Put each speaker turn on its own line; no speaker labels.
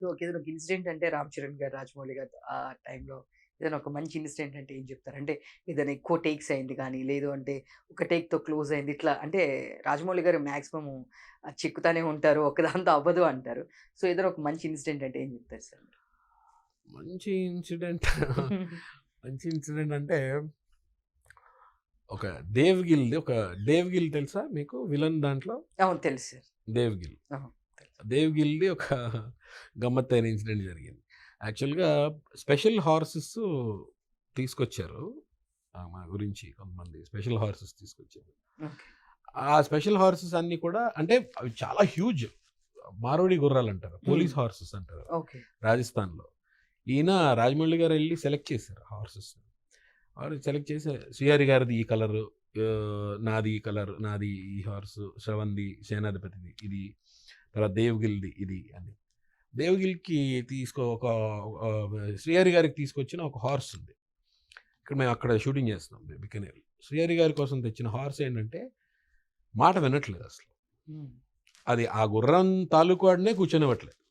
Okay. ఏదైనా ఒక incident అంటే 'రామ్ చరణ్' గారు, 'రాజమౌళి' గారు ఆ టైంలో ఏదైనా ఒక మంచి ఇన్సిడెంట్ అంటే ఏం చెప్తారు? అంటే ఏదైనా ఎక్కువ టేక్స్ అయింది గానీ, లేదు అంటే ఒక టేక్‌తో క్లోజ్ అయింది. ఇట్లా అంటే 'రాజమౌళి' గారు మాక్సిమం చెక్కుతానే ఉంటారు. ఒకదాంతో అవ్వదు అంటారు. సో, ఏదైనా ఒక మంచి ఇన్సిడెంట్ అంటే ఏం చెప్తారు సార్ మీరు?
మంచి ఇన్సిడెంట్ మంచి ఇన్సిడెంట్ అంటే ఒక 'దేవ్ గిల్' తెలుసా మీకు విలన్ దాంట్లో?
అవును. తెలుసు సార్.
'దేవ్ గిల్.'
అవును. తెలుసు.
'దేవ్ గిల్‌ది' ఒక గమ్మత్తైన ఇన్సిడెంట్ జరిగింది. యాక్చువల్‌గా స్పెషల్ హార్సెస్ తీసుకొచ్చారు. మా గురించి కొంతమంది స్పెషల్ హార్సెస్ తీసుకొచ్చారు.
ఓకే.
ఆ స్పెషల్ హార్సెస్ అన్నీ కూడా అంటే అవి చాలా హ్యూజ్ మారోడి గుర్రాలంటారు.
హ్మ్.
పోలీస్ హార్సెస్ అంటారు
ఓకే.
రాజస్థాన్‌లో. ఈయన రాజమౌళి గారెళ్లి సెలెక్ట్ చేశారు హార్సెస్. సెలెక్ట్ చేసి శ్రీహరి గారిది ఈ కలరు, నాది ఈ కలర్, నాది ఈ హార్స్, శ్రవణ్‌ది, సేనాధిపతిది ఇది, తర్వాత దేవ్‌గిల్‌ది ఇది అని. దేవ్‌గిల్‌కి ఒక శ్రీహరి గారికి తీసుకొచ్చిన ఒక హార్స్ ఉంది. ఇక్కడ మేము అక్కడ షూటింగ్ చేస్తున్నాం బికనేర్‌లో. శ్రీహరి గారి కోసం తెచ్చిన హార్స్ ఏంటంటే మాట వినట్లేదు అసలు.
హ్మ్.
అది ఆ గుర్రం తాలూకు వాడినే కూర్చొనివ్వట్లేదు.